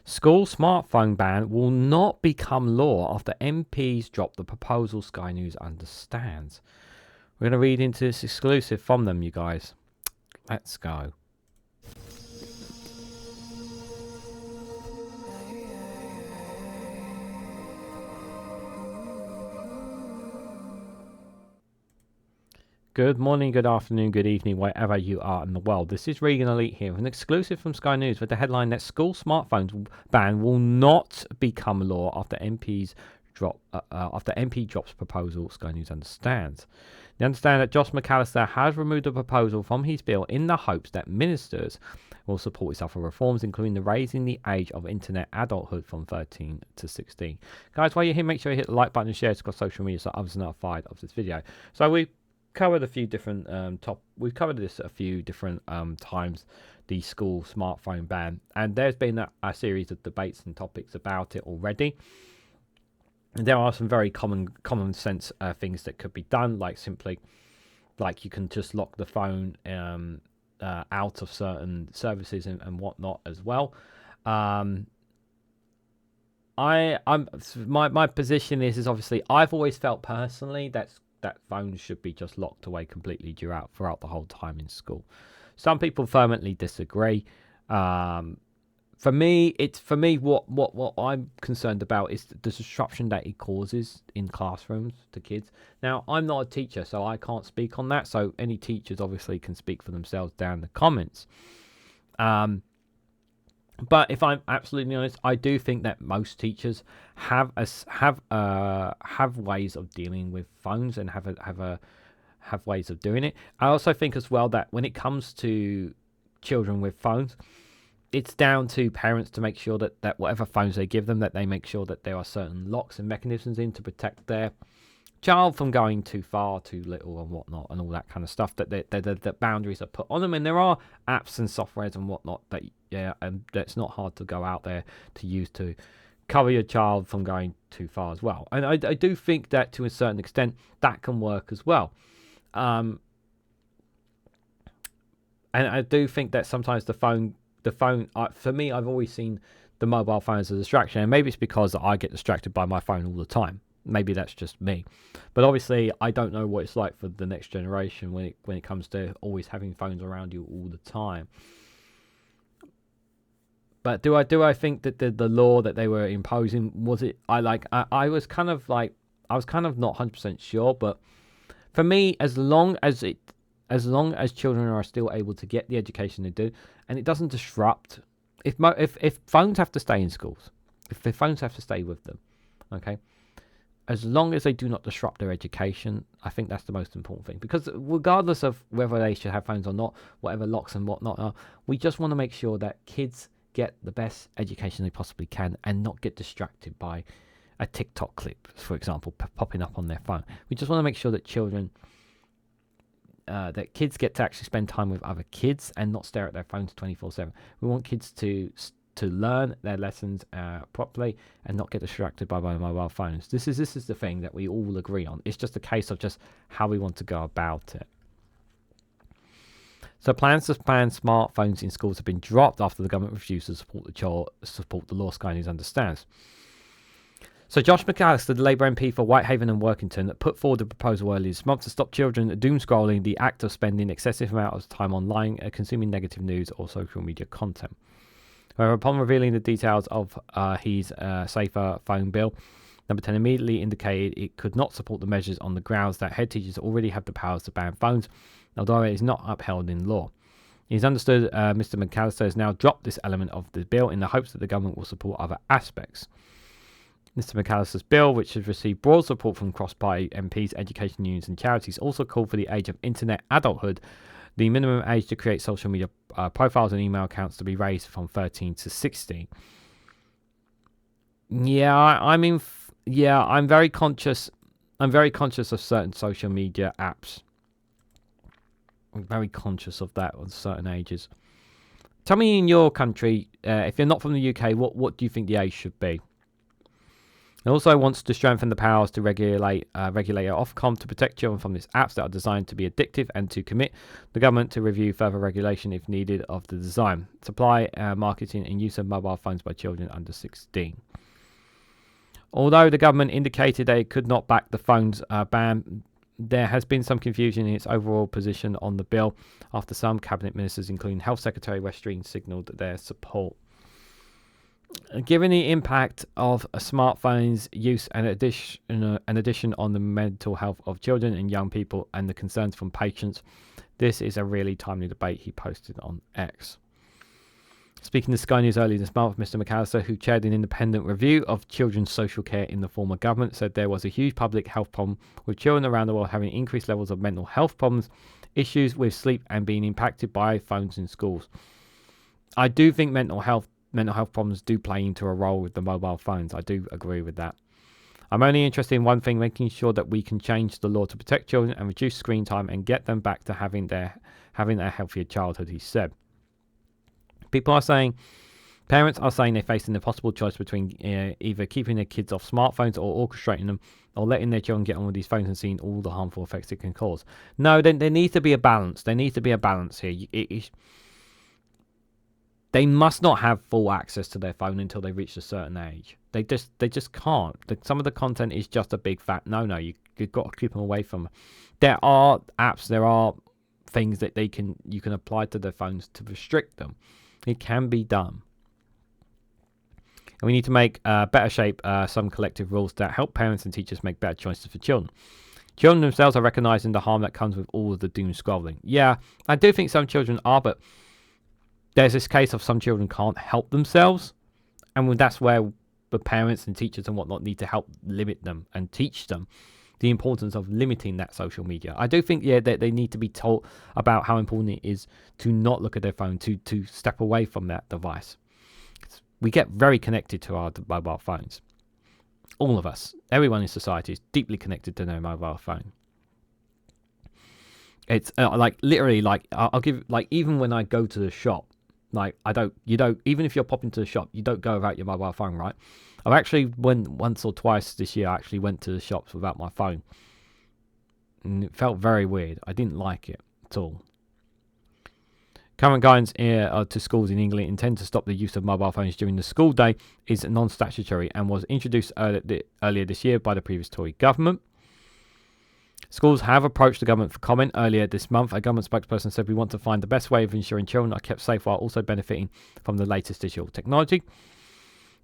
School smartphone ban will not become law after MPs drop the proposal, Sky News understands. We're going to read into this exclusive from them, you guys. Let's go. Good morning, good afternoon, good evening, wherever you are in the world. This is Reganelite here with an exclusive from Sky News with the headline that school smartphones ban will not become law after MP drops proposal, Sky News understands. They understand that Josh MacAlister has removed the proposal from his bill in the hopes that ministers will support his other reforms, including the raising the age of internet adulthood from 13 to 16. Guys, while you're here, make sure you hit the like button and share it across social media so others are notified of this video. So we covered a few different we've covered this a few different times, the school smartphone ban, and there's been a series of debates and topics about it already. And there are some very common sense things that could be done, like simply you can just lock the phone out of certain services and whatnot as well. My position is obviously I've always felt personally that phones should be just locked away completely throughout the whole time in school. Some people vehemently disagree. For me, what I'm concerned about is the disruption that it causes in classrooms to kids. Now, I'm not a teacher, so I can't speak on that. So any teachers obviously can speak for themselves down in the comments. But if I'm absolutely honest, I do think that most teachers have ways of dealing with phones and have ways of doing it. I also think as well that when it comes to children with phones, it's down to parents to make sure that whatever phones they give them, that they make sure that there are certain locks and mechanisms in to protect their child from going too far, too little, and whatnot, and all that kind of stuff. That boundaries are put on them, and there are apps and softwares and whatnot and that's not hard to go out there to use to cover your child from going too far as well. And I do think that to a certain extent that can work as well. And I do think that sometimes the phone, for me, I've always seen the mobile phone as a distraction, and maybe it's because I get distracted by my phone all the time. Maybe that's just me, but obviously I don't know what it's like for the next generation when it comes to always having phones around you all the time. But do I think that the law that they were imposing was it? I was kind of not 100% sure, but for me, as long as children are still able to get the education they do, and it doesn't disrupt, if phones have to stay in schools, if the phones have to stay with them, okay. As long as they do not disrupt their education, I think that's the most important thing. Because regardless of whether they should have phones or not, whatever locks and whatnot are, we just want to make sure that kids get the best education they possibly can and not get distracted by a TikTok clip, for example, popping up on their phone. We just want to make sure that that kids get to actually spend time with other kids and not stare at their phones 24/7. We want kids to learn their lessons properly and not get distracted by mobile phones. This is the thing that we all agree on. It's just a case of just how we want to go about it. So plans to ban smartphones in schools have been dropped after the government refused to support the law, Sky News understands. So Josh MacAlister, the Labour MP for Whitehaven and Workington, put forward a proposal earlier this month to stop children doom scrolling, the act of spending excessive amount of time online consuming negative news or social media content. However, upon revealing the details of his safer phone bill, Number 10 immediately indicated it could not support the measures on the grounds that head teachers already have the powers to ban phones, although it is not upheld in law. It is understood Mr MacAlister has now dropped this element of the bill in the hopes that the government will support other aspects. Mr MacAlister's bill, which has received broad support from cross-party MPs, education unions and charities, also called for the age of internet adulthood, the minimum age to create social media profiles and email accounts, to be raised from 13 to 16. Yeah, I'm very conscious. I'm very conscious of certain social media apps. I'm very conscious of that on certain ages. Tell me in your country, if you're not from the UK, what do you think the age should be? It also wants to strengthen the powers to regulate Ofcom to protect children from these apps that are designed to be addictive and to commit the government to review further regulation if needed of the design, supply, marketing and use of mobile phones by children under 16. Although the government indicated they could not back the phones ban, there has been some confusion in its overall position on the bill after some cabinet ministers, including Health Secretary Westring, signalled their support. Given the impact of smartphones use and addition on the mental health of children and young people and the concerns from patients, this is a really timely debate, he posted on X. Speaking to Sky News earlier this month, Mr. MacAlister, who chaired an independent review of children's social care in the former government, said there was a huge public health problem with children around the world having increased levels of mental health problems, issues with sleep and being impacted by phones in schools. I do think mental health problems do play into a role with the mobile phones. I do agree with that. I'm only interested in one thing, making sure that we can change the law to protect children and reduce screen time and get them back to having a healthier childhood, he said. Parents are saying they face an impossible choice between either keeping their kids off smartphones or orchestrating them, or letting their children get on with these phones and seeing all the harmful effects it can cause. No, there needs to be a balance. There needs to be a balance here. They must not have full access to their phone until they reach a certain age. They just can't. Some of the content is just a big fat no. You've got to keep them away from. There are apps. There are things that you can apply to their phones to restrict them. It can be done. And we need to make better shape some collective rules that help parents and teachers make better choices for children. Children themselves are recognizing the harm that comes with all of the doom scrolling. Yeah, I do think some children are, but there's this case of some children can't help themselves. And that's where the parents and teachers and whatnot need to help limit them and teach them the importance of limiting that social media. I do think, that they need to be taught about how important it is to not look at their phone, to step away from that device. We get very connected to our mobile phones. All of us, everyone in society is deeply connected to their mobile phone. It's literally I'll give, even when I go to the shop, even if you're popping to the shop, you don't go without your mobile phone, right? I've actually once or twice this year, I actually went to the shops without my phone. And it felt very weird. I didn't like it at all. Current guidance to schools in England intend to stop the use of mobile phones during the school day is non-statutory and was introduced earlier this year by the previous Tory government. Schools have approached the government for comment earlier this month. A government spokesperson said, "We want to find the best way of ensuring children are kept safe while also benefiting from the latest digital technology."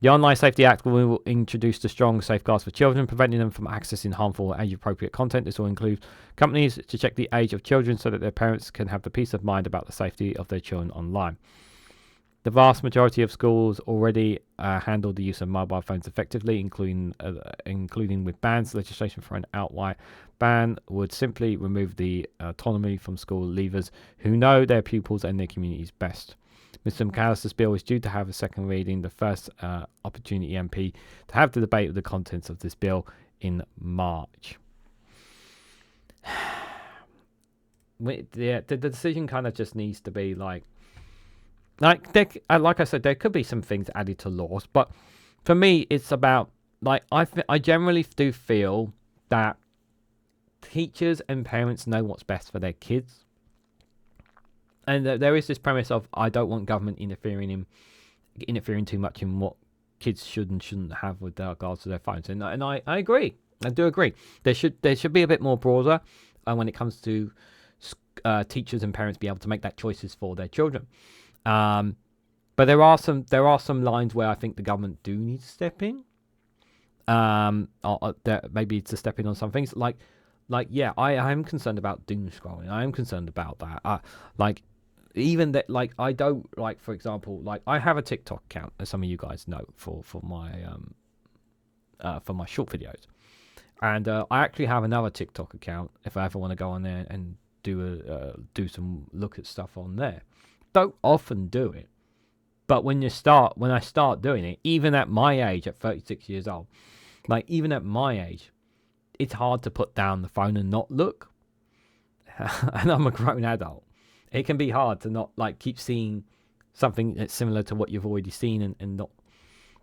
The Online Safety Act will introduce the strong safeguards for children, preventing them from accessing harmful and age-appropriate content. This will include companies to check the age of children so that their parents can have the peace of mind about the safety of their children online. The vast majority of schools already handle the use of mobile phones effectively, including with bans. Legislation for an outright ban would simply remove the autonomy from school leavers who know their pupils and their communities best. Mr. MacAlister's bill is due to have a second reading, the first opportunity MP to have the debate of the contents of this bill in March. The decision kind of just needs to be like I said, there could be some things added to laws, but for me, it's about I generally do feel that teachers and parents know what's best for their kids. And there is this premise of I don't want government interfering too much in what kids should and shouldn't have with regards to their phones. And I agree. I do agree. There should be a bit more broader when it comes to teachers and parents be able to make that choices for their children. But there are some lines where I think the government do need to step in. Or maybe to step in on some things I am concerned about doom scrolling. I am concerned about that. Even that, I don't for example, I have a TikTok account, as some of you guys know, for my short videos, and I actually have another TikTok account if I ever want to go on there and do some look at stuff on there. Don't often do it, but when I start doing it, even at my age, at 36 years old, even at my age, it's hard to put down the phone and not look. And I'm a grown adult. It can be hard to not keep seeing something that's similar to what you've already seen and not,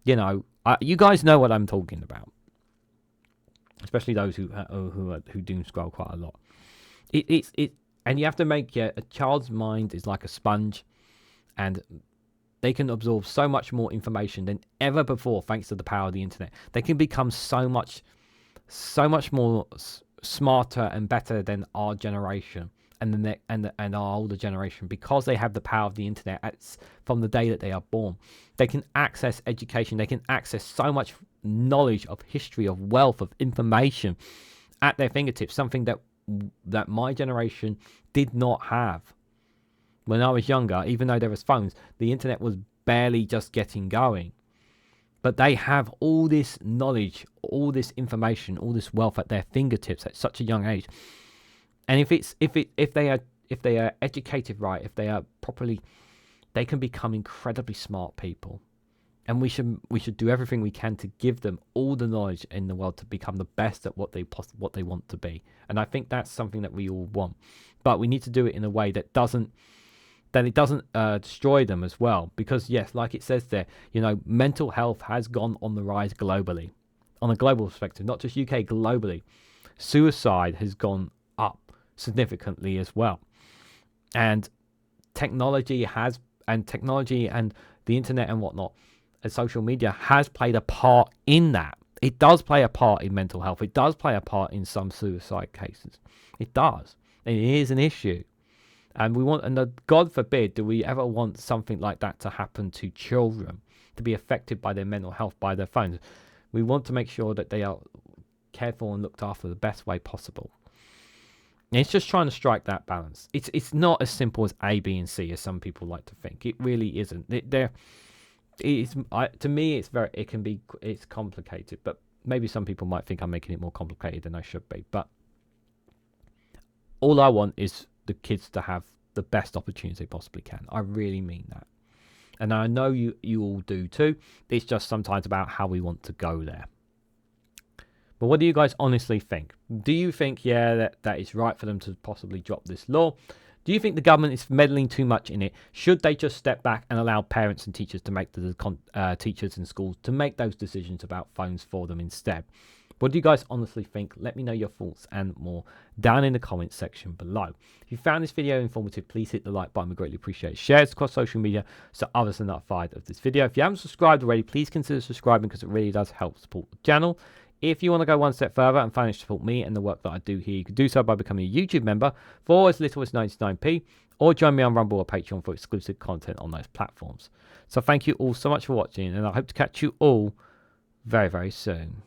you guys know what I'm talking about. especially those who doom scroll quite a lot. And you have to make a child's mind is like a sponge, and they can absorb so much more information than ever before thanks to the power of the internet. They can become so much more smarter and better than our generation and our older generation, because they have the power of the internet from the day that they are born. They can access education. They can access so much knowledge of history, of wealth, of information at their fingertips, something that my generation did not have. When I was younger, even though there was phones, the internet was barely just getting going. But they have all this knowledge, all this information, all this wealth at their fingertips at such a young age. And if they are educated right, if they are properly, they can become incredibly smart people. And we should do everything we can to give them all the knowledge in the world to become the best at what they want to be. And I think that's something that we all want. But we need to do it in a way that it doesn't destroy them as well. Because yes, like it says there, mental health has gone on the rise globally, on a global perspective, not just UK, globally. Suicide has gone up significantly as well. And technology and the internet and whatnot, and social media has played a part in that. It does play a part in mental health. It does play a part in some suicide cases. It does. It is an issue. And God forbid, do we ever want something like that to happen to children, to be affected by their mental health, by their phones. We want to make sure that they are cared for and looked after the best way possible. And it's just trying to strike that balance. It's not as simple as A, B, and C as some people like to think. It really isn't. To me, it's complicated, but maybe some people might think I'm making it more complicated than I should be. But all I want is the kids to have the best opportunities they possibly can. I really mean that. And I know you all do too. It's just sometimes about how we want to go there. But what do you guys honestly think? Do you think, that is right for them to possibly drop this law? Do you think the government is meddling too much in it? Should they just step back and allow parents and teachers to make teachers in schools to make those decisions about phones for them instead? What do you guys honestly think? Let me know your thoughts and more down in the comments section below. If you found this video informative, please hit the like button. We greatly appreciate it. Share it across social media so others are notified of this video. If you haven't subscribed already, please consider subscribing because it really does help support the channel. If you want to go one step further and financially support me and the work that I do here, you can do so by becoming a YouTube member for as little as 99p, or join me on Rumble or Patreon for exclusive content on those platforms. So thank you all so much for watching, and I hope to catch you all very, very soon.